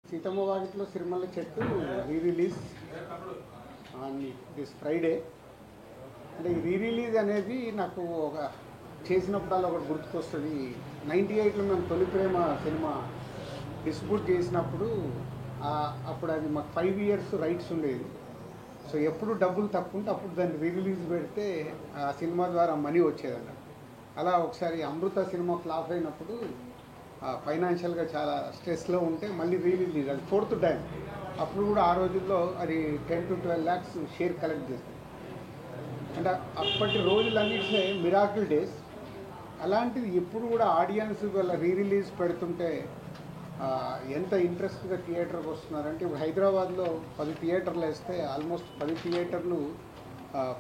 సీతమ్మ వాకిట్లో సిరిమల్ల చెట్టు రీ-రిలీజ్ on this Friday. అంటే ఈ రీ-రిలీజ్ అనేది నాకు ఒక చేసినప్పుడల్లా ఒకటి గుర్తుకొస్తుంది. 98లో మేము తొలి ప్రేమ సినిమా డిస్ట్రిబ్యూట్ చేసినప్పుడు అప్పుడు అది మాకు 5 years రైట్స్ ఉండేది. సో ఎప్పుడు డబ్బులు తక్కువ ఉంటే అప్పుడు దాన్ని రీ-రిలీజ్ పెడితే ఆ సినిమా ద్వారా మనీ వచ్చేదన్న. అలా ఒకసారి అమృత సినిమా ఫ్లాప్ అయినప్పుడు ఫైనాన్షియల్గా చాలా స్ట్రెస్లో ఉంటే మళ్ళీ రీ-రిలీజ్, అది 4th టైం. అప్పుడు కూడా ఆ రోజుల్లో అది 10 to 12 lakhs షేర్ కలెక్ట్ చేస్తుంది. అంటే అప్పటి రోజులన్నింటినీ మిరాకిల్ డేస్. అలాంటిది ఇప్పుడు కూడా ఆడియన్స్ వాళ్ళ రీ-రిలీజ్ పెడుతుంటే ఎంత ఇంట్రెస్ట్గా థియేటర్కి వస్తున్నారంటే, ఇప్పుడు హైదరాబాద్లో 10 థియేటర్లు వేస్తే ఆల్మోస్ట్ 10 థియేటర్లు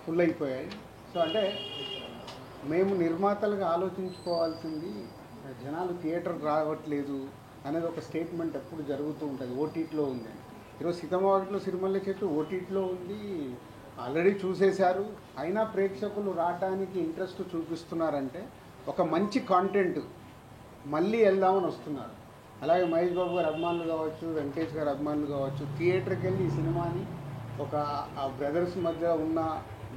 ఫుల్ అయిపోయాయి. సో అంటే మేము నిర్మాతలుగా ఆలోచించుకోవాల్సింది, జనాలు థియేటర్కి రావట్లేదు అనేది ఒక స్టేట్మెంట్ ఎప్పుడు జరుగుతూ ఉంటుంది. ఓటీటీలో ఉంది. ఈరోజు సీతమ్మ వాకిట్లో సిరిమల్ల చెట్టు ఓటీటీలో ఉంది, ఆల్రెడీ చూసేశారు. అయినా ప్రేక్షకులు రావడానికి ఇంట్రెస్ట్ చూపిస్తున్నారంటే ఒక మంచి కాంటెంట్ మళ్ళీ వెళ్దామని వస్తున్నారు. అలాగే మహేష్ బాబు గారు అభిమానులు కావచ్చు, వెంకటేష్ గారు అభిమానులు కావచ్చు, థియేటర్కి వెళ్ళి ఈ సినిమాని ఒక ఆ బ్రదర్స్ మధ్య ఉన్న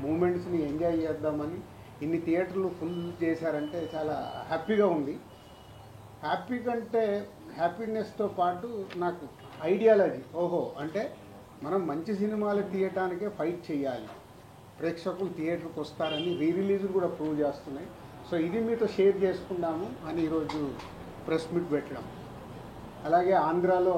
మూమెంట్స్ని ఎంజాయ్ చేద్దామని ఇన్ని థియేటర్లు ఫుల్ చేశారంటే చాలా హ్యాపీగా ఉంది. హ్యాపీ కంటే హ్యాపీనెస్తో పాటు నాకు ఐడియాలజీ, అంటే మనం మంచి సినిమాలు తీయటానికే ఫైట్ చేయాలి, ప్రేక్షకులు థియేటర్కి వస్తారని రీ-రిలీజ్లు కూడా ప్రూవ్ చేస్తున్నాయి. సో ఇది మీతో షేర్ చేసుకుందాము అని ఈరోజు ప్రెస్ మీట్ పెట్టడం. అలాగే ఆంధ్రాలో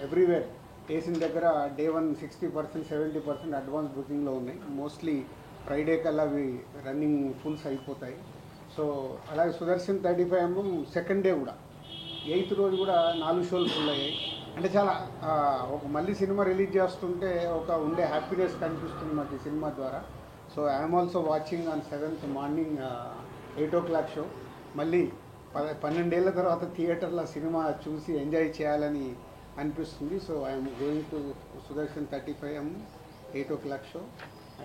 ఎవ్రీవేర్ వేసిన దగ్గర డే 1 60%, 70% అడ్వాన్స్ బుకింగ్లో ఉన్నాయి. మోస్ట్లీ ఫ్రైడే కల్లా అవి రన్నింగ్ ఫుల్స్ అయిపోతాయి. సో అలాగే సుదర్శన్ 35mm సెకండ్ డే కూడా 8th రోజు కూడా 4 షోలు ఫుల్ అయ్యాయి. అంటే చాలా ఒక మళ్ళీ సినిమా రిలీజ్ చేస్తుంటే ఒక ఉండే హ్యాపీనెస్ కనిపిస్తుంది మాకు ఈ సినిమా ద్వారా. So I'm also watching on 7th morning 8 o'clock show. మళ్ళీ 12 ఏళ్ల తర్వాత థియేటర్లో సినిమా చూసి ఎంజాయ్ చేయాలని అనిపిస్తుంది. So I'm going to Sudarshan 35mm 8 o'clock show.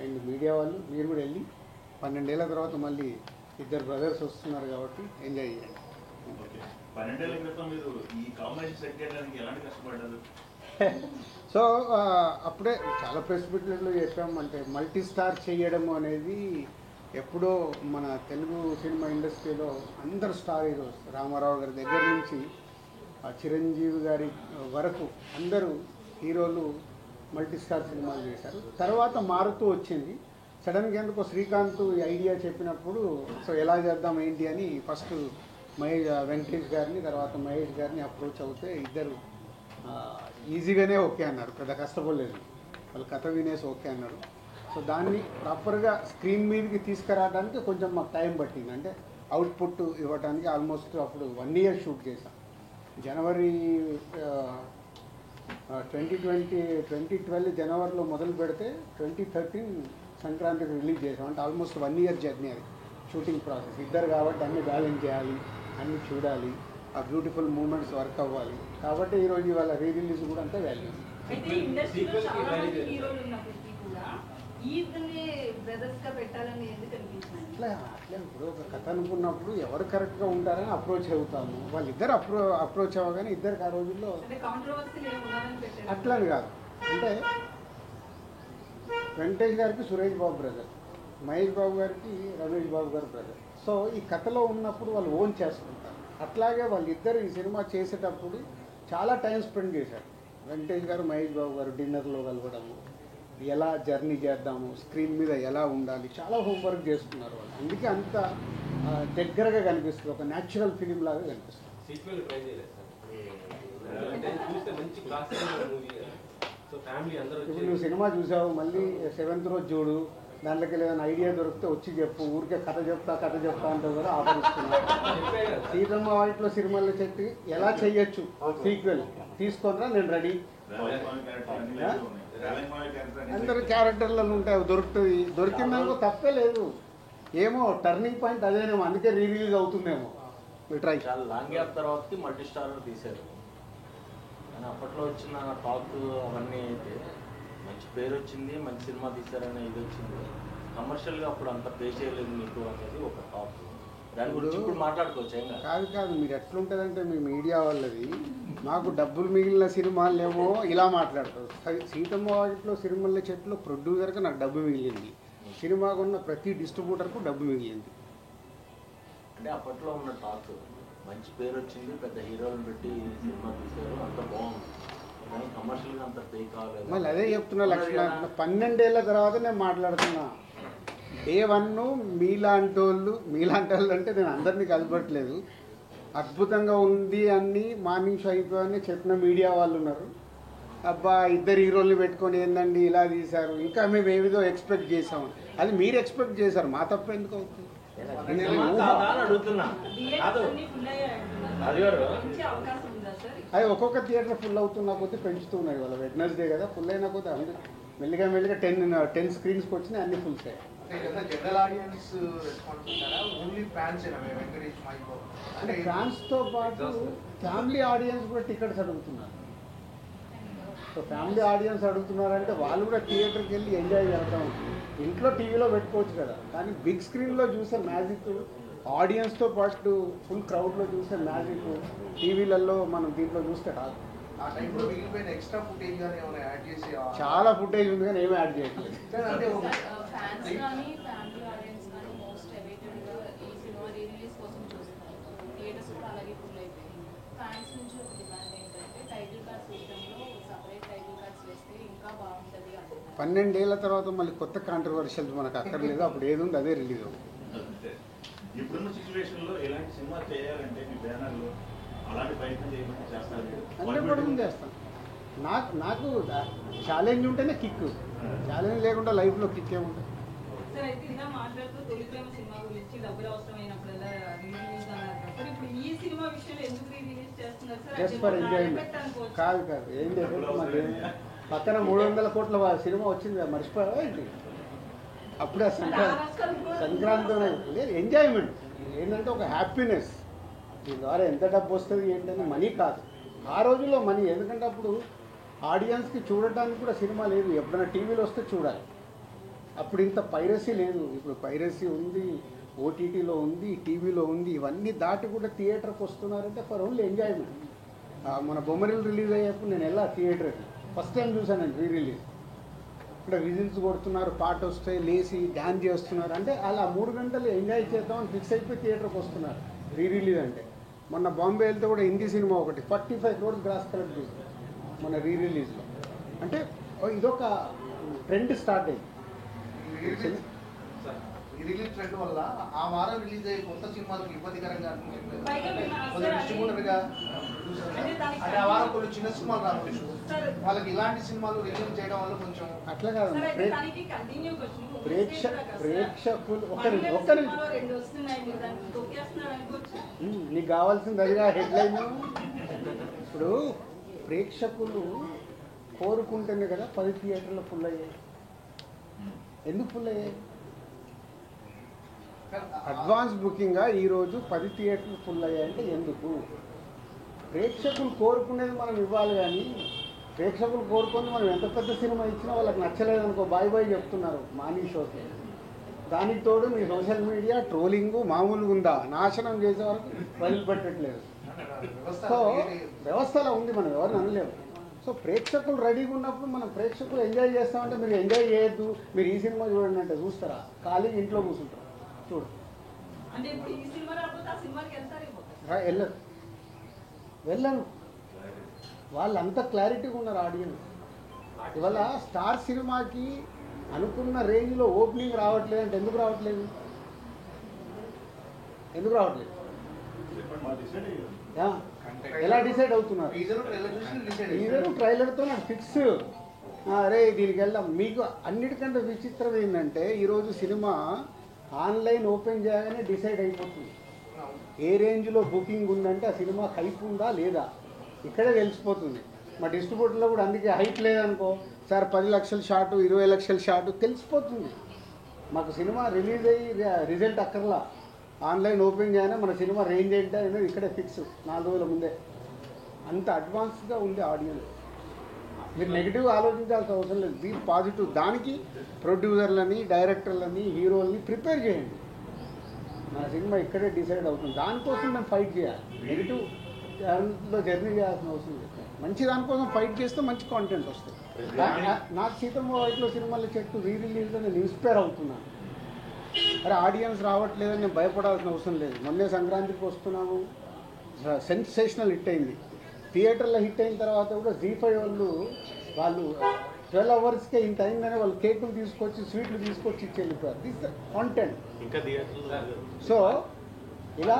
And media వాళ్ళు మీరు కూడా వెళ్ళి 12 ఏళ్ల తర్వాత మళ్ళీ ఇద్దరు బ్రదర్స్ వస్తున్నారు కాబట్టి ఎంజాయ్ చేయండి. 12 ఏళ్ల క్రితం మీరు ఈ కాంబినేషన్ సెట్ చేయడానికి ఎలాంటి కష్టపడ్డారు? సో అప్పుడే చాలా ప్రెస్ మీట్లలో చెప్పామంటే మల్టీ స్టార్ చేయడం అనేది ఎప్పుడో మన తెలుగు సినిమా ఇండస్ట్రీలో అందరు స్టార్ హీరోస్, రామారావు గారి దగ్గర నుంచి చిరంజీవి గారి వరకు అందరూ హీరోలు మల్టీ స్టార్ సినిమాలు చేశారు. తర్వాత మారుతూ వచ్చింది. సడన్గా ఎందుకో శ్రీకాంత్ ఈ ఐడియా చెప్పినప్పుడు సో ఎలా చేద్దాం ఏంటి అని ఫస్ట్ వెంకటేష్ గారిని, తర్వాత మహేష్ గారిని అప్రోచ్ అవుతే ఇద్దరు ఈజీగానే ఓకే అన్నారు, పెద్ద కష్టపడలేదు. వాళ్ళు కథ వినేసి ఓకే అన్నారు. సో దాన్ని ప్రాపర్గా స్క్రీన్ మీదకి తీసుకురావడానికి కొంచెం మాకు టైం పట్టింది. అంటే అవుట్పుట్ ఇవ్వడానికి ఆల్మోస్ట్ అప్పుడు 1 year షూట్ చేశాం. జనవరి 2012 జనవరిలో మొదలు పెడితే 2013 సంక్రాంతికి రిలీజ్ చేసాం. అంటే ఆల్మోస్ట్ 1 year జర్నీ అది షూటింగ్ ప్రాసెస్. ఇద్దరు కాబట్టి అన్నీ బ్యాలెన్స్ చేయాలి, అన్నీ చూడాలి, ఆ బ్యూటిఫుల్ మూమెంట్స్ వర్క్ అవ్వాలి. కాబట్టి ఈరోజు ఇవాళ రీ-రిలీజ్ కూడా అంతే వాల్యూ. అట్లా ఇప్పుడు ఒక కథ అనుకున్నప్పుడు ఎవరు కరెక్ట్గా ఉంటారని అప్రోచ్ అవుతాము. వాళ్ళిద్దరు అప్రోచ్ అవ్వగానే ఇద్దరికి ఆ రోజుల్లో అట్లని కాదు. అంటే వెంకటేష్ గారికి సురేష్ బాబు బ్రదర్, మహేష్ బాబు గారికి రమేష్ బాబు గారు బ్రదర్. సో ఈ కథలో ఉన్నప్పుడు వాళ్ళు ఓన్ చేసుకుంటారు. అట్లాగే వాళ్ళిద్దరు ఈ సినిమా చేసేటప్పుడు చాలా టైం స్పెండ్ చేశారు. వెంకటేష్ గారు, మహేష్ బాబు గారు డిన్నర్లో కలవడము, ఎలా జర్నీ చేద్దాము, స్క్రీన్ మీద ఎలా ఉండాలి, చాలా హోంవర్క్ చేసుకున్నారు వాళ్ళు. అందుకే అంత దగ్గరగా కనిపిస్తుంది, ఒక న్యాచురల్ ఫిలిం లాగా కనిపిస్తుంది. ఇప్పుడు నువ్వు సినిమా చూసావు, మళ్ళీ 7th రోజు చూడు, దాంట్లోకి ఏదైనా ఐడియా దొరికితే వచ్చి చెప్పు. ఊరికే కథ చెప్తా అంటే కూడా ఆఫరిస్తున్నా. సీతమ్మ వాకిట్లో సిరిమల్ల చెట్టు ఎలా చెయ్యొచ్చు సీక్వెల్ తీసుకొనిరా, నేను రెడీ. అందరు క్యారెక్టర్లలో ఉంటాయి, దొరుకుతుంది. దొరికిందనుకో తప్పే లేదు. ఏమో టర్నింగ్ పాయింట్ అదేనేమో, అందుకే రీ-రిలీజ్ అవుతుందేమో. ట్రై. చాలా లాంగ్ గ్యాప్ తర్వాతకి మల్టీ స్టార్ తీశారు. కానీ అప్పట్లో వచ్చిన టాక్ అవన్నీ అయితే మంచి పేరు వచ్చింది, మంచి సినిమా తీశారనే ఇది వచ్చింది. కమర్షియల్గా అప్పుడు అంత పే చేయలేదు మీకు అనేది ఒక టాక్. దాని గురించి ఇప్పుడు మాట్లాడుకోవచ్చు ఏం కాదు. కాదు కాదు, మీరు ఎట్లుంటుందంటే మీ మీడియా వాళ్ళది మాకు డబ్బులు మిగిలిన సినిమాలేమో ఇలా మాట్లాడతారు. సీతమ్మ వాకిట్లో సిరిమల్ల చెట్లు ప్రొడ్యూసర్కి నాకు డబ్బు మిగిలింది, సినిమాకు ఉన్న ప్రతి డిస్ట్రిబ్యూటర్కు డబ్బు మిగిలింది. అంటే అప్పట్లో ఉన్న టాక్ మంచి పేరు వచ్చింది, పెద్ద హీరోలను పెట్టి సినిమా తీశారు, అంత బాగుంది, కానీ కమర్షియల్గా అంత పే కాలేదు. మళ్ళీ అదే చెప్తున్నా లక్ష్మణ, 12 ఏళ్ళ తర్వాత నేను మాట్లాడుతున్నా. డే 1 మీలాంటి వాళ్ళు అంటే నేను అందరినీ కలపట్లేదు, అద్భుతంగా ఉంది అని మార్నింగ్ షో అయిపోయి చెప్పిన మీడియా వాళ్ళు ఉన్నారు. అబ్బా 2 హీరోల్ని పెట్టుకొని ఏందండి ఇలా తీశారు, ఇంకా మేము ఏదో ఎక్స్పెక్ట్ చేసాము. అది మీరు ఎక్స్పెక్ట్ చేశారు, మా తప్ప ఎందుకు అవుతుంది? అడుగుతున్నా అది ఒక్కొక్క థియేటర్ ఫుల్ అవుతున్న కొద్దీ పెంచుతున్నాయి. వాళ్ళ వెడ్నెస్డే కదా, ఫుల్ అయిన కొద్దీ అందరూ మెల్లిగా 10 స్క్రీన్స్కి వచ్చినాయి, అన్ని ఫుల్స్ అయ్యాయి. జనరల్ ఆడియన్స్ రెస్పాన్స్ ఉంటారా? ఓన్లీ ఫ్యాన్స్ వెంకటేష్ మైకో అంటే ఫ్యాన్స్తో పాటు ఫ్యామిలీ ఆడియన్స్ కూడా టికెట్స్ అడుగుతున్నారు. సో ఫ్యామిలీ ఆడియన్స్ అడుగుతున్నారంటే వాళ్ళు కూడా థియేటర్కి వెళ్ళి ఎంజాయ్ చేద్దాం. ఇంట్లో టీవీలో పెట్టుకోవచ్చు కదా, కానీ బిగ్ స్క్రీన్లో చూసే మ్యాజిక్, ఆడియన్స్తో పాటు ఫుల్ క్రౌడ్లో చూసే మ్యాజిక్ టీవీలలో మనం దీంట్లో చూస్తే రాదు. ఆ టైంలో మిగిలిపోయిన ఎక్స్ట్రా ఫుటేజ్ కానీ ఏమైనా యాడ్ చేసి చాలా ఫుటేజ్ ఉంది కానీ ఏమీ యాడ్ చేయట్లేదు. అంటే ఫ్యాన్స్ కానీ ఫ్యామిలీ ఆడియన్స్ కానీ మోస్ట్ అవైటెడ్గా ఈ సినిమా రిలీజ్ కోసం చూస్తున్నారు. థియేటర్స్ కూడా అలాగే ఫుల్ అయిపోయాయి. ఫ్యాన్స్ నుంచి ఒక డిమాండ్ ఏంటంటే టైటిల్ కార్డ్ సిస్టంలో సపరేట్ టైటిల్ కార్డ్స్ వేస్తే ఇంకా బాగుంటుంది అంటున్నారు. 12 ఏళ్ల తర్వాత మళ్ళీ కొత్త కాంట్రవర్షియల్ మనకు అక్కర్లేదు, అప్పుడు ఏది ఉంది అదే రిలీజ్ అవుతుంది. ఇప్పుడున్న సిచ్యువేషన్లో ఎలాంటి సినిమా చేయాలంటే మీ బ్యానర్లో అలాంటి ప్రయత్నం చేయమని చేస్తారు? 100% చేస్తాను. నాకు ఛాలెంజ్ ఉంటేనే కిక్, ఛాలెంజ్ లేకుండా లైఫ్లో కిక్ ఏముంటుంది. సార్ అయితే ఇలా మాట్లాడుతూ తొలి ప్రేమ సినిమా గురించి డబ్బులు అవసరమైనప్పుడల్లా రిలీజ్ అన్నారు సార్. ఇప్పుడు ఈ సినిమా విషయంలో ఎందుకు రిలీజ్ చేస్తున్నారు సార్? Just for enjoyment. కాదు ఏం లేదు, మరి పక్కన 300 కోట్ల సినిమా వచ్చింది కదా, మర్చిపోయావా ఏంటి? అప్పుడే సంక్రాంతిలోనే లేదు, ఎంజాయ్మెంట్ ఏంటంటే ఒక హ్యాపీనెస్. దీని ద్వారా ఎంత డబ్బు వస్తుంది ఏంటంటే మనీ కాదు, ఆ రోజుల్లో మనీ. ఎందుకంటే అప్పుడు ఆడియన్స్కి చూడటానికి కూడా సినిమా లేదు, ఎప్పుడైనా టీవీలో వస్తే చూడాలి. అప్పుడు ఇంత పైరసీ లేదు, ఇప్పుడు పైరసీ ఉంది, ఓటీటీలో ఉంది, టీవీలో ఉంది. ఇవన్నీ దాటి కూడా థియేటర్కి వస్తున్నారంటే ఫర్ ఓన్లీ ఎంజాయ్మెంట్. మన బొమ్మరిల్ రిలీజ్ అయ్యేప్పుడు నేను వెళ్ళా థియేటర్కి, ఫస్ట్ టైం చూసానండి రీ రిలీజ్. ఇక్కడ విజిల్స్ కొడుతున్నారు, పాట వస్తే లేచి డ్యాన్స్ చేస్తున్నారు, అంటే అలా 3 గంటలు ఎంజాయ్ చేద్దామని ఫిక్స్ అయిపోయి థియేటర్కి వస్తున్నారు రీ రిలీజ్ అంటే. మొన్న బాంబే వెళ్తే కూడా హిందీ సినిమా ఒకటి 45 crores గ్రాస్ కలెక్ట్ చేసింది మన రీ రిలీజ్లో. అంటే ఇదొక ట్రెండ్ స్టార్ట్ అయింది. ఈ రిలీజ్ ట్రెండ్ వల్ల ఆ వారం రిలీజ్ అయ్యే కొత్త సినిమాలకు ఇబ్బందికరంగా అనిపించలేదు. పైగా కొంచెం డిస్ట్రిబ్యూటర్గా అంటే ఆ వారం కొన్ని చిన్న సినిమాలు రావచ్చు, వాళ్ళకి ఇలాంటి సినిమాలు రిలీజ్ చేయడం వల్ల కొంచెం అట్లా కాదు, సార్ అయితే దానికి కంటిన్యూగా వచ్చింది. ప్రేక్షకులు ఒక్క సినిమాలో నిమిషం 2 వస్తున్నాయి, మీరు దాన్ని తొక్కేస్తున్నారు అనుకోవచ్చు. నీకు కావాల్సింది అదిగా హెడ్లైన్. ఇప్పుడు ప్రేక్షకులు కోరుకుంటేనే కదా 10 థియేటర్లు ఫుల్ అయ్యాయి. ఎందుకు ఫుల్ అయ్యాయి? అడ్వాన్స్ బుకింగ్గా ఈరోజు 10 థియేటర్లు ఫుల్ అయ్యాయంటే ఎందుకు? ప్రేక్షకులు కోరుకునేది మనం ఇవ్వాలి, కానీ ప్రేక్షకులు కోరుకుంది మనం ఎంత పెద్ద సినిమా ఇచ్చినా వాళ్ళకి నచ్చలేదనుకో బాయ్ బాయ్ చెప్తున్నారు మార్నింగ్ షోకి. దానికి తోడు మీ సోషల్ మీడియా ట్రోలింగ్ మామూలుగా ఉందా, నాశనం చేసే వరకు వదిలిపెట్టట్లేదు. సో వ్యవస్థలో ఉంది, మనం ఎవరిని అనలేము. సో ప్రేక్షకులు రెడీగా ఉన్నప్పుడు మనం ప్రేక్షకులు ఎంజాయ్ చేస్తామంటే మీరు ఎంజాయ్ చేయొద్దు, మీరు ఈ సినిమా చూడండి అంటే చూస్తారా? ఖాళీగా ఇంట్లో కూర్చుంటారు, చూడు. అంటే ఇప్పుడు ఈ సినిమా రాకపోతే ఆ సినిమాకి వెళ్తారు. వెళ్ళను, వాళ్ళు అంత క్లారిటీగా ఉన్నారు ఆడియన్స్. ఇవాళ స్టార్ సినిమాకి అనుకున్న రేంజ్లో ఓపెనింగ్ రావట్లేదు అంటే ఎందుకు రావట్లేదు? ఎలా డిసైడ్ అవుతున్నారు? టీజరు ట్రైలర్తో నాకు ఫిక్స్, అరే దీనికి వెళ్దాం. మీకు అన్నిటికంటే విచిత్రం ఏంటంటే ఈరోజు సినిమా ఆన్లైన్ ఓపెన్ చేయగానే డిసైడ్ అయిపోతుంది. ఏ రేంజ్లో బుకింగ్ ఉందంటే ఆ సినిమా హైప్ ఉందా లేదా ఇక్కడే తెలిసిపోతుంది. మా డిస్ట్రిబ్యూటర్లో కూడా అందుకే హైప్ లేదనుకో సార్ 10 లక్షల షాటు 20 లక్షల షాటు తెలిసిపోతుంది. మాకు సినిమా రిలీజ్ అయ్యి రిజల్ట్ అక్కర్లా, ఆన్లైన్ ఓపెన్ చేయగానే మన సినిమా రేంజ్ ఏంటి అనేది ఇక్కడే ఫిక్స్ 4 రోజుల ముందే. అంత అడ్వాన్స్గా ఉంది ఆడియన్స్. మీరు నెగిటివ్ ఆలోచించాల్సిన అవసరం లేదు, బీ పాజిటివ్. దానికి ప్రొడ్యూసర్లని, డైరెక్టర్లని, హీరోలని ప్రిపేర్ చేయండి. నా సినిమా ఇక్కడే డిసైడ్ అవుతుంది. దానికోసం నేను ఫైట్ చేయాలి. నెగిటివ్ దాంట్లో జర్నీ చేయాల్సిన అవసరం లేదు. మంచి దానికోసం ఫైట్ చేస్తే మంచి కాంటెంట్ వస్తుంది. నాకు సీతమ్మ వాకిట్లో సినిమాల చెట్టు రిలీజ్లో నేను ఇన్స్పైర్ అవుతున్నాను. అరే ఆడియన్స్ రావట్లేదని నేను భయపడాల్సిన అవసరం లేదు. మొన్నే సంక్రాంతికి వస్తున్నాము, సెన్సేషనల్ హిట్ అయింది. థియేటర్లో హిట్ అయిన తర్వాత కూడా Z5 వాళ్ళు 12 అవర్స్కే ఇంత అయిందని వాళ్ళు కేకులు తీసుకొచ్చి స్వీట్లు తీసుకొచ్చి ఇచ్చి వెళ్ళిపోయారు. This content. ఇంకా థియేటర్లో సో ఇలా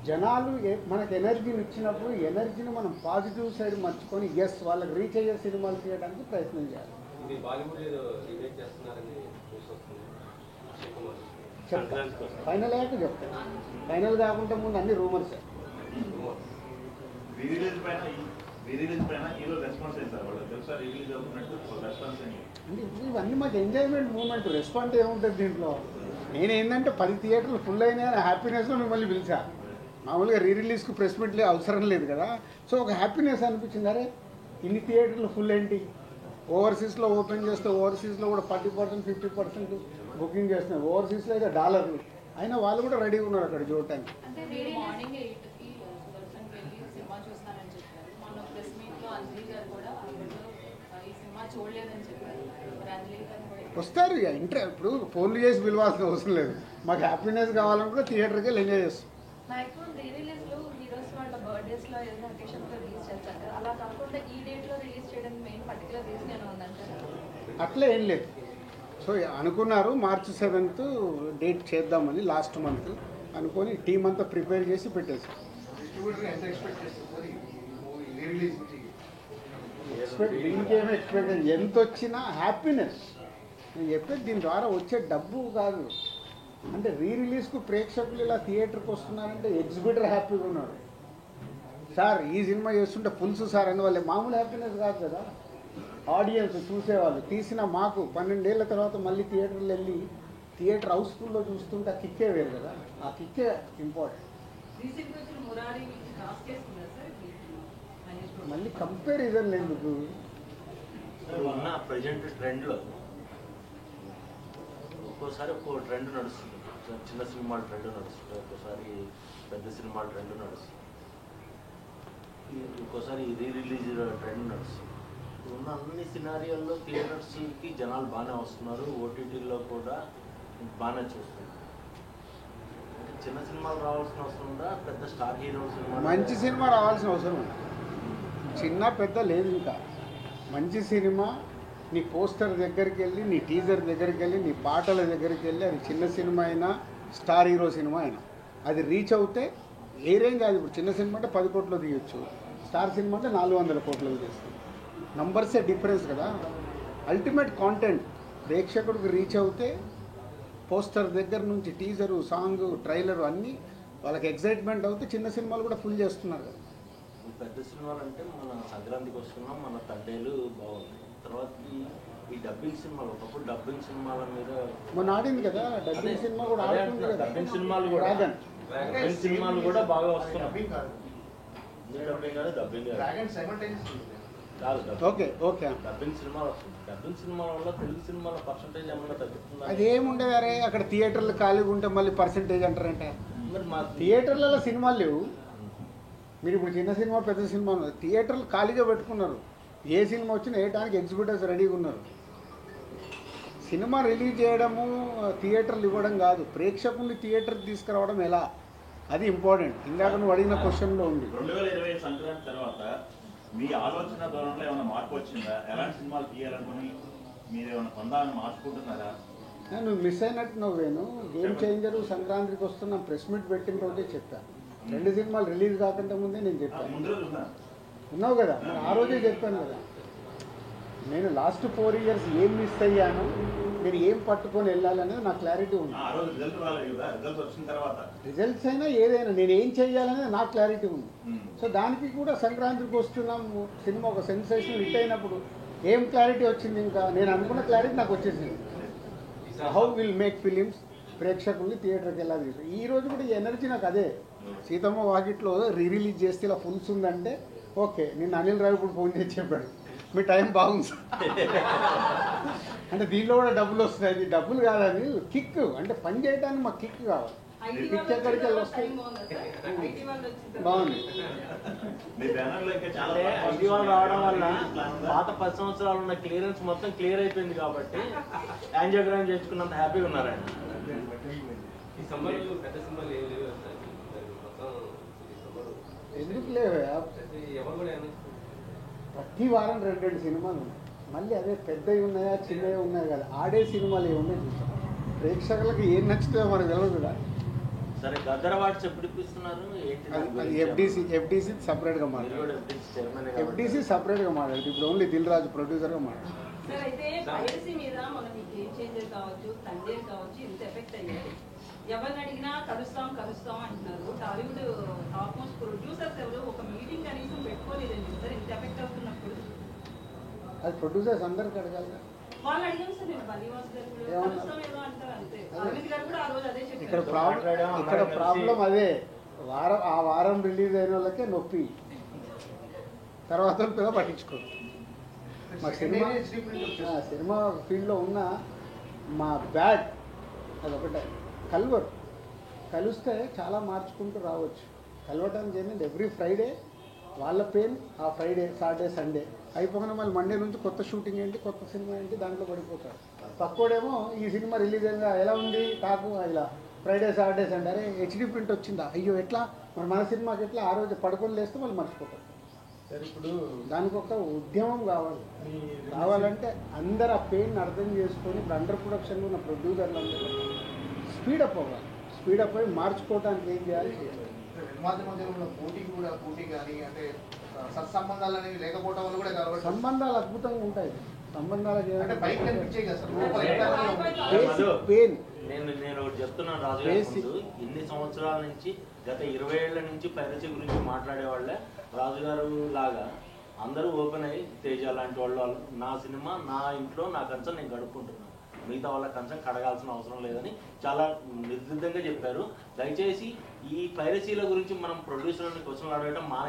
జనాలు మనకు ఎనర్జీని ఇచ్చినప్పుడు ఎనర్జీని మనం పాజిటివ్ సైడ్ మర్చుకొని ఎస్ వాళ్ళకి రీచ్ అయ్యే సినిమాలు చేయడానికి ప్రయత్నం చేయాలి. ఇది బాలీవుడ్ ఏదో రీమేక్ చేస్తున్నారని న్యూస్ వస్తుంది. చెప్తాను, ఫైనల్ అయ్యాక చెప్తాను. ఫైనల్ కాకుండా ముందు అన్ని రూమర్స్. రిలీజ్ పైన హీరో రెస్పాన్స్ అయింది సార్. వాళ్ళు తెలుసా రిలీజ్ అవుతున్నట్టు రెస్పాన్స్ అయింది. అంటే ఇవన్నీ మాకు ఎంజాయ్మెంట్ మూమెంట్. రెస్పాండ్ ఏముంటుంది దీంట్లో? నేనేంటంటే 10 థియేటర్లు ఫుల్ అయినా హ్యాపీనెస్లో మిమ్మల్ని పిలిచా. మామూలుగా రిలీజ్కి ప్రెస్ మీట్లే అవసరం లేదు కదా. సో ఒక హ్యాపీనెస్ అనిపించింది. అరే ఇన్ని థియేటర్లు ఫుల్ ఏంటి, ఓవర్సీస్లో ఓపెన్ చేస్తే ఓవర్సీస్లో కూడా 40% 50% బుకింగ్ చేస్తున్నారు. ఓవర్సీస్లో అయితే $. అయినా వాళ్ళు కూడా రెడీగా ఉన్నారు అక్కడ చూడటానికి. అంటే మీరు మార్నింగ్ 8కి సుదర్శన్కి వెళ్ళి సినిమా చూస్తానని చెప్పారు. మొన్న ప్రెస్ మీట్లో అంజలి గారు కూడా ఈ సినిమా చూడలేదని చెప్పారు. మరి అంజలి గారు కూడా వస్తారు ఇక ఇప్పుడు ఫోన్లు చేసి పిలవాల్సిన అవసరం లేదు. మాకు హ్యాపీనెస్ కావాలనుకుంటే థియేటర్కి వెళ్ళి ఎంజాయ్ చేస్తాం. మ్యాక్సిమం రిలీజ్లో హీరోస్ వాళ్ళ బర్త్డేస్లో ఏదైనా అకేషన్లో రిలీజ్ చేస్తారు కదా, అలా కాకుండా ఈ డేట్లో రిలీజ్ చేయడానికి మెయిన్ పర్టికులర్ రీజన్ ఏమైనా ఉందంటారా? అట్లా ఏం లేదు. సో అనుకున్నారు March 7th డేట్ చేద్దామని లాస్ట్ మంత్ అనుకొని టీం అంతా ప్రిపేర్ చేసి పెట్టేసాం. డిస్ట్రిబ్యూటర్ ఎంత ఎక్స్పెక్ట్ చేస్తారు ఈ మూవీ రిలీజ్ నుంచి? దీనికేమో ఎక్స్పెక్ట్ ఎంత వచ్చినా హ్యాపీనెస్. నేను చెప్పేది దీని ద్వారా వచ్చే డబ్బు కాదు. అంటే రిలీజ్కు ప్రేక్షకులు ఇలా థియేటర్కి వస్తున్నారంటే ఎగ్జిబిటర్ హ్యాపీగా ఉన్నాడు. సార్ ఈ సినిమా చేస్తుంటే పులుసు సార్ అని వాళ్ళే మామూలు హ్యాపీనెస్ కాదు కదా. ఆడియన్స్ చూసేవాళ్ళు తీసిన మాకు 12 ఏళ్ల తర్వాత మళ్ళీ థియేటర్లు వెళ్ళి థియేటర్ హౌస్ఫుల్లో చూస్తుంటే ఆ కిక్కే వేరు కదా. ఆ కిక్కే ఇంపార్టెంట్. రీసెంట్గా వచ్చిన మురారి క్రాస్ చేస్తుందా సార్ మహేష్ బాబు? మళ్ళీ కంపారిజన్ ఎందుకు? ఉన్న ప్రజెంట్ ట్రెండ్లో ఒక్కోసారి ఒక్కో ట్రెండ్ నడుస్తుంది. చిన్న సినిమాల ట్రెండ్ నడుస్తుంది, ఒక్కోసారి పెద్ద సినిమాల ట్రెండ్ నడుస్తుంది, ఒక్కోసారి రిలీజ్ ట్రెండ్ నడుస్తుంది. ఉన్న అన్ని సినారియోల్లో థియేటర్స్కి జనాలు బాగానే వస్తున్నారు, ఓటీటీలో కూడా బాగానే చూస్తున్నారు. చిన్న సినిమాలు రావాల్సిన అవసరం ఉందా? పెద్ద స్టార్ హీరో సినిమా మంచి సినిమా రావాల్సిన అవసరం ఉంది. చిన్న పెద్ద లేదు. ఇంకా మంచి సినిమా నీ పోస్టర్ దగ్గరికి వెళ్ళి, నీ టీజర్ దగ్గరికి వెళ్ళి, నీ పాటల దగ్గరికి వెళ్ళి, అది చిన్న సినిమా అయినా స్టార్ హీరో సినిమా అయినా అది రీచ్ అవుతే ఏ రేంజ్ అది. ఇప్పుడు చిన్న సినిమా అంటే 10 కోట్లు తీయొచ్చు, స్టార్ సినిమా అంటే 400 కోట్లు తీస్తుంది. నంబర్సే డిఫరెన్స్ కదా. అల్టిమేట్ కాంటెంట్ ప్రేక్షకుడికి రీచ్ అవుతే పోస్టర్ దగ్గర నుంచి టీజరు, సాంగ్, ట్రైలరు అన్నీ వాళ్ళకి ఎక్సైట్మెంట్ అవుతే చిన్న సినిమాలు కూడా ఫుల్ చేస్తున్నారు కదా. పెద్ద సినిమాలు అంటే మన సంక్రాంతికి వస్తున్నాం, మన తండేలు బాగుంది. తర్వాత ఈ డబ్బింగ్ సినిమాలు, ఒకప్పుడు డబ్బింగ్ సినిమాల మీద మొన్న ఆడింది కదా డబ్బింగ్ సినిమా కూడా ఆడుతుంది కదా. డబ్బింగ్ సినిమాలు కూడా డ్రాగన్ డబ్బింగ్ సినిమాలు కూడా బాగా వస్తున్నాయి. డబ్బింగ్ కాదు, డబ్బింగ్ కాదు, డబ్బింగ్ కాదు. డ్రాగన్ సైమల్టేనియస్ కాదు ఓకే ఓకే. డబ్బింగ్ సినిమాలు వస్తుంది. డబ్బింగ్ సినిమాల వల్ల తెలుగు సినిమాల పర్సంటేజ్ ఏమన్నా తగ్గుతుందా? అదేముండదు. అరే అక్కడ థియేటర్లు ఖాళీగా ఉంటే మళ్ళీ పర్సంటేజ్ అంటారంటే మరి మా థియేటర్లలో సినిమాలు లేవు. మీరు ఇప్పుడు చిన్న సినిమా పెద్ద సినిమా ఉన్నది, థియేటర్లు ఖాళీగా పెట్టుకున్నారు. ఏ సినిమా వచ్చినా వేయడానికి ఎగ్జిబిటర్స్ రెడీగా ఉన్నారు. సినిమా రిలీజ్ చేయడము, థియేటర్లు ఇవ్వడం కాదు, ప్రేక్షకుల్ని థియేటర్కి తీసుకురావడం ఎలా, అది ఇంపార్టెంట్. ఇందాక నువ్వు అడిగిన క్వశ్చన్లో ఉంది. 2020 సంక్రాంతి తర్వాత మీ ఆలోచన ధోరణిలో ఏమైనా మార్పు వచ్చిందా? ఎలాంటి సినిమాలు తీయాలనుకుని మీరు ఏమైనా పొందాలని మార్చుకుంటున్నారా? నువ్వు మిస్ అయినట్టు నువ్వేను. గేమ్ చేంజరు సంక్రాంతికి వస్తున్న ప్రెస్ మీట్ పెట్టిన రోజే చెప్పాను. 2 సినిమాలు రిలీజ్ కాకుండా ముందే నేను చెప్పాను. ముందు రోజు ఉన్నా ఉన్నావు కదా, మరి ఆ రోజే చెప్పాను కదా. నేను లాస్ట్ 4 years ఏం మిస్ అయ్యాను, నేను ఏం పట్టుకొని వెళ్ళాలనేది నాకు క్లారిటీ ఉంది. ఆ రోజు రిజల్ట్ రాలేదు కదా, రిజల్ట్ వచ్చిన తర్వాత రిజల్ట్స్ అయినా ఏదైనా నేను ఏం చేయాలనేది నాకు క్లారిటీ ఉంది. సో దానికి కూడా సంక్రాంతికి వస్తున్నాము సినిమా ఒక సెన్సేషన్ హిట్ అయినప్పుడు ఏం క్లారిటీ వచ్చింది? ఇంకా నేను అనుకున్న క్లారిటీ నాకు వచ్చేసింది. హౌ విల్ మేక్ ఫిలిమ్స్, ప్రేక్షకుల్ని థియేటర్కి ఎలా తీసు. ఈ రోజు కూడా ఈ ఎనర్జీ నాకు అదే. సీతమ్మ వాకిట్లో రిలీజ్ చేస్తే ఇలా ఫుల్స్ ఉందంటే ఓకే. నిన్న అనిల్ రావిపూడి ఫోన్ చేసి చెప్పాడు, మీ టైం బాగుంది సార్ అంటే దీనిలో కూడా డబ్బులు వస్తున్నాయి. డబ్బులు కాదని కిక్, అంటే పని చేయడానికి మాకు కిక్ కావాలి. ఐటీ పిక్ ఎక్కడికి వెళ్ళి వాళ్ళు వస్తాయి? టైం బాగుందా సార్? ఐటీ వాళ్ళు వచ్చిన బాగుంది. మీ బ్యానర్ లో ఇంకా చాలా అంటే ఐటీ వాళ్ళు రావడం వల్ల పాత 10 సంవత్సరాలు ఉన్న క్లియరెన్స్ మొత్తం క్లియర్ అయిపోయింది కాబట్టి యాంజియోగ్రామ్ చేసుకున్నంత హ్యాపీగా ఉన్నారు ఆయన. ఈ సమ్మర్ పెద్ద సినిమాలు ఏం లేవు సార్. మొత్తం ఈ సమ్మర్ ఎందుకు లేవా? ఎవరు కూడా ఏమైనా ప్రతి వారం 2 సినిమాలు ఉన్నాయి. మళ్ళీ అదే పెద్దవి ఉన్నాయా చిన్నవి ఉన్నాయి కదా, ఆడే సినిమాలు ఏమున్నాయి చూసాం. ప్రేక్షకులకు ఏం నచ్చుతుందో మనకు తెలియదు కదా. సరే గద్దర్ అవార్డ్స్ ఎప్పుడు ఇప్పిస్తున్నారు? అది ఎఫ్డీసీ సపరేట్గా మాట్లాడు. ఎఫ్డీసీ సపరేట్గా మాట్లాడు. ఇప్పుడు ఓన్లీ దిల్ రాజు ప్రొడ్యూసర్గా మాట్లాడు. సార్ అయితే పైరసీ మీద మన మీ గేమ్ చేంజర్ కావచ్చు, తండ్రి కావచ్చు, ఇంత ఎఫెక్ట్ అయ్యాయి. ఎవరిని అడిగినా కలుస్తాం అంటున్నారు. టాలీవుడ్ టాప్ మోస్ట్ ప్రొడ్యూసర్స్ ఎవరు ఒక మీటింగ్ కనీసం పెట్టుకోలేదండి సార్, ఇంత ఎఫెక్ట్ అవుతున్నప్పుడు. అది ప్రొడ్యూసర్స్ అందరికి అడగాలి. వాళ్ళు అడిగాం సార్, నేను బలివాస్ గారు కూడా ఏమన్నా? కలుస్తాం ఏదో అంటారు అంతే. అరవింద్ గారు కూడా ఆ రోజు అదే ఇక్కడ చెప్పారు. ప్రాబ్లం అదే. ఆ వారం రిలీజ్ అయిన వాళ్ళకే నొప్పి, తర్వాత పిల్ల పట్టించుకోరు. మా సినిమా ఫీల్డ్లో ఉన్న మా బ్యాడ్ అదొకటే. కలిస్తే చాలా మార్చుకుంటూ రావచ్చు. కలవటానికి ఏంటంటే ఎవ్రీ ఫ్రైడే వాళ్ళ పెయిన్, ఆ ఫ్రైడే సాటర్డే సండే అయిపోగానే మళ్ళీ మండే నుంచి కొత్త షూటింగ్ ఏంటి, కొత్త సినిమా ఏంటి, దాంట్లో పడిపోతారు. పక్కోడేమో ఈ సినిమా రిలీజ్ అయిందా, ఎలా ఉంది టాకు, ఇలా ఫ్రైడే సాటర్డే సండే, అరే హెచ్డీ ప్రింట్ వచ్చిందా, అయ్యో ఎట్లా మరి మన సినిమాకి ఎట్లా, ఆ రోజు పడుకొని లేస్తే మళ్ళీ మర్చిపోతారు. సార్ ఇప్పుడు దానికి ఒక ఉద్యమం కావాలంటే అందరు ఆ పెయిన్ అర్థం చేసుకొని ఇప్పుడు అండర్ ప్రొడక్షన్లో ఉన్న ప్రొడ్యూసర్లు అందరూ స్పీడప్ అవ్వాలి. స్పీడప్ అయ్యి మార్చుకోవడానికి ఏం చేయాలి. నిర్మాత మధ్యలో ఉన్న పోటీ కానీ అంటే సత్సంబంధాలు అనేవి లేకపోవడం వల్ల కూడా కలవడం. సంబంధాలు అద్భుతంగా ఉంటాయి. సంబంధాలకు అంటే బయట కనిపించే కదా సార్, లోపల internal పెయిన్. నేను ఒకటి చెప్తున్నాను రాజు గారి ముందు. ఇన్ని సంవత్సరాల నుంచి గత 20 ఏళ్ల నుంచి పైరసీ గురించి మాట్లాడే వాళ్ళే రాజుగారు లాగా అందరూ ఓపెన్ అయ్యి తేజ లాంటి వాళ్ళు నా సినిమా నా ఇంట్లో నా కన్సర్న్ నేను గడుపుకుంటున్నాను, మిగతా వాళ్ళ కన్సర్న్ కడగాల్సిన అవసరం లేదని చాలా నిర్దిష్టంగా చెప్పారు. దయచేసి ఈ పైరసీల గురించి మనం ప్రొడ్యూసర్ని క్వశ్చన్లు అడగడం